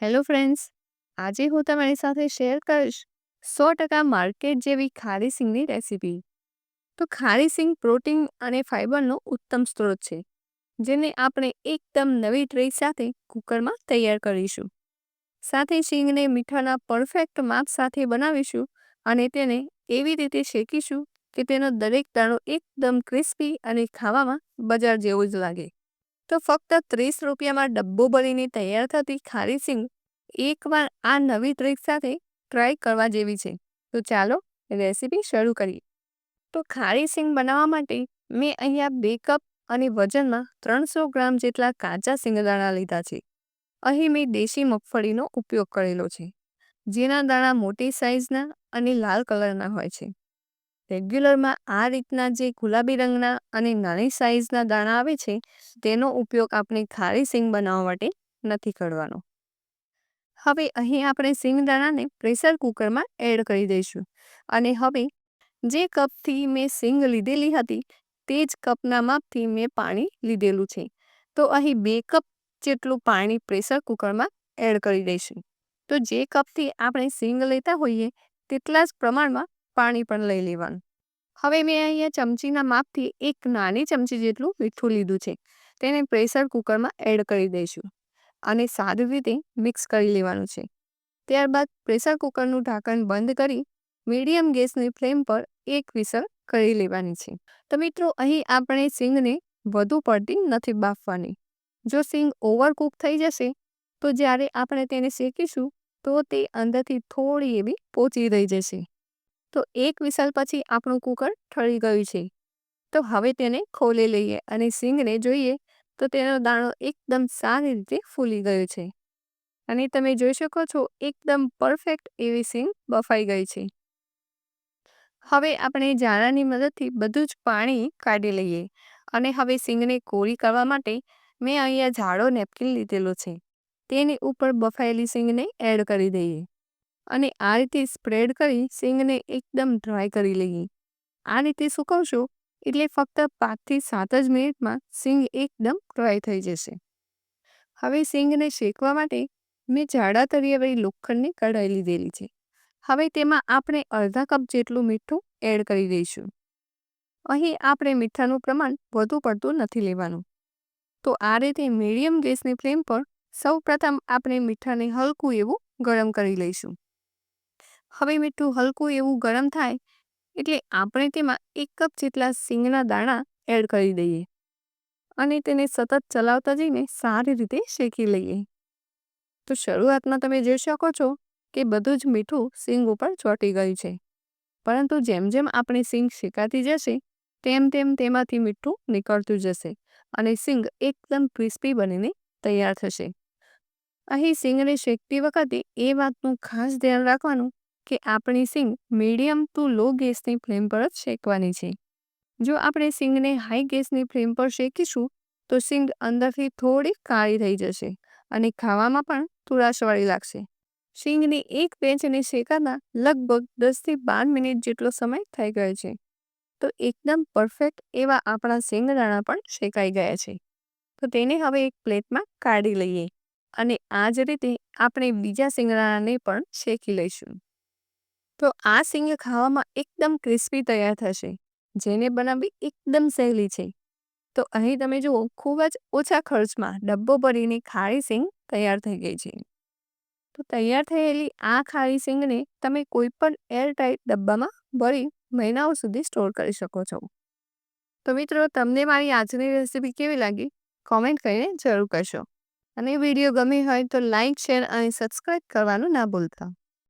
Hello friends, આજે હું તમારી સાથે શેર કરીશ 100% માર્કેટ જેવી ખારી સિંગની રેસીપી. તો ખારી સિંગ પ્રોટીન અને ફાઇબરનો ઉત્તમ સ્ત્રોત છે, જેને આપણે એકદમ નવી ટ્રીક સાથે કુકરમાં તૈયાર કરીશું. સાથે સિંગને મીઠાના પરફેક્ટ માપ સાથે બનાવીશું અને તેને એવી રીતે શેકીશું કે તેનો દરેક દાણો એકદમ ક્રિસ્પી અને ખાવામાં બજાર જેવું જ લાગે. તો ફક્ત 30 રૂપિયામાં ડબ્બો ભરીને તૈયાર થતી ખારી સિંગ એકવાર આ નવી ટ્રીક સાથે ટ્રાય કરવા જેવી છે. તો ચાલો રેસીપી શરૂ કરીએ. તો ખારી સિંગ બનાવવા માટે મેં અહીંયા 2 કપ અને વજનમાં 300 ગ્રામ જેટલા કાચા સિંગદાણા લીધા છે. અહીં મેં દેશી મગફળીનો ઉપયોગ કરેલો છે, જેના દાણા મોટી સાઇઝના અને લાલ કલરના હોય છે. રેગ્યુલરમાં આ રીતના જે ગુલાબી રંગના અને નાની સાઇઝના દાણા આવે છે, તેનો ઉપયોગ આપણે ખારી સિંગ બનાવવા માટે નથી કરવાનો. હવે અહીં આપણે સિંગદાણાને પ્રેશર કુકરમાં એડ કરી દઈશું અને હવે જે કપથી મેં સિંગ લીધેલી હતી તે જ કપના માપથી મેં પાણી લીધેલું છે. તો અહીં 2 કપ જેટલું પાણી પ્રેશર કુકરમાં એડ કરી દઈશું. તો જે કપથી આપણે સિંગ લેતા હોઈએ તેટલા જ પ્રમાણમાં પાણી પણ લઈ લેવાનું. હવે મેં અહીંયા ચમચીના માપથી એક નાની ચમચી જેટલું મીઠું લીધું છે. તેને પ્રેશર કુકરમાં એડ કરી દઈશું અને સારી રીતે મિક્સ કરી લેવાનું છે. ત્યારબાદ પ્રેશર કુકરનું ઢાંકણ બંધ કરી મીડિયમ ગેસની ફ્લેમ પર એક વિસલ કરી લેવાની છે. તો મિત્રો, અહીં આપણે સિંગને વધુ પડતી નથી બાફવાની. જો સિંગ ઓવરકુક થઈ જશે તો જ્યારે આપણે તેને શેકીશું તો તે અંદરથી થોડી એવી પોચી રહી જશે. તો એક વિસલ પછી આપણું કુકર ઠરી ગયું છે. તો હવે તેને ખોલી લઈએ અને સિંગને જોઈએ તો તેનો દાણો એકદમ સારી રીતે ફૂલી ગયો છે અને તમે જોઈ શકો છો એકદમ પરફેક્ટ એવી સિંગ બફાઈ ગઈ છે. હવે આપણે જાળાની મદદથી બધું જ પાણી કાઢી લઈએ અને હવે સિંગને કોરી કરવા માટે મેં અહીંયા જાડો નેપકિન લીધેલો છે. તેની ઉપર બફાયેલી સિંગને એડ કરી દઈએ અને આ રીતે સ્પ્રેડ કરી સિંગને એકદમ ડ્રાય કરી લઈએ. આ રીતે સૂકવશો એટલે ફક્ત 5 થી 7 જ મિનિટમાં સિંગ એકદમ ડ્રાય થઈ જશે. હવે સિંગને શેકવા માટે મેં જાડા તળિયાવાળી લોખંડની કઢાઈ લીધેલી છે. હવે તેમાં આપણે અડધા કપ જેટલું મીઠું એડ કરી દઈશું. અહીં આપણે મીઠાનું પ્રમાણ વધુ પડતું નથી લેવાનું. તો આ રીતે મીડિયમ ગેસની ફ્લેમ પર સૌપ્રથમ આપણે મીઠાને હલકું એવું ગરમ કરી લઈશું. હવે મીઠું હલકું એવું ગરમ થાય એટલે આપણે તેમાં 1 કપ જેટલા સિંગના દાણા એડ કરી દઈએ અને તેને સતત ચલાવતા જઈને સારી રીતે શેકી લઈએ. તો શરૂઆતમાં તમે જોઈ શકો છો કે બધું જ મીઠું સિંગ ઉપર ચોંટી ગયું છે, પરંતુ જેમ જેમ આપણી સિંગ શેકાતી જશે તેમ તેમ તેમાંથી મીઠું નીકળતું જશે અને સિંગ એકદમ ક્રિસ્પી બનીને તૈયાર થશે. અહીં સિંગને શેકતી વખતે એ વાતનું ખાસ ધ્યાન રાખવાનું કે આપણી સિંગ મીડિયમ ટુ લો ગેસની ફ્લેમ પર જ શેકવાની છે. જો આપણે સિંગને હાઈ ગેસની ફ્લેમ પર શેકીશું તો સિંગ અંદરથી થોડી કાળી થઈ જશે અને ખાવામાં પણ તુરાશવાળી લાગશે. સિંગની એક બેચને શેકાતા લગભગ 10 થી 12 મિનિટ જેટલો સમય થઈ ગયો છે. તો એકદમ પરફેક્ટ એવા આપણા સિંગદાણા પણ શેકાઈ ગયા છે. તો તેને હવે એક પ્લેટમાં કાઢી લઈએ અને આ જ રીતે આપણે બીજા સિંગદાણાને પણ શેકી લઈશું. તો આ સિંગ ખાવામાં એકદમ ક્રિસ્પી તૈયાર થશે, જેને બનાવવી એકદમ સહેલી છે. તો અહીં તમે જુઓ ખૂબ જ ઓછા ખર્ચમાં ડબ્બો ભરીને ખારી સિંગ તૈયાર થઈ ગઈ છે. તો તૈયાર થયેલી આ ખારી સિંગને તમે કોઈ પણ એરટાઇટ ડબ્બામાં ભરી મહિનાઓ સુધી સ્ટોર કરી શકો છો. તો મિત્રો, તમને મારી આજની રેસીપી કેવી લાગી કોમેન્ટ કરીને જરૂર કરશો અને વિડીયો ગમી હોય તો લાઇક, શેર અને સબસ્ક્રાઈબ કરવાનું ના ભૂલતા.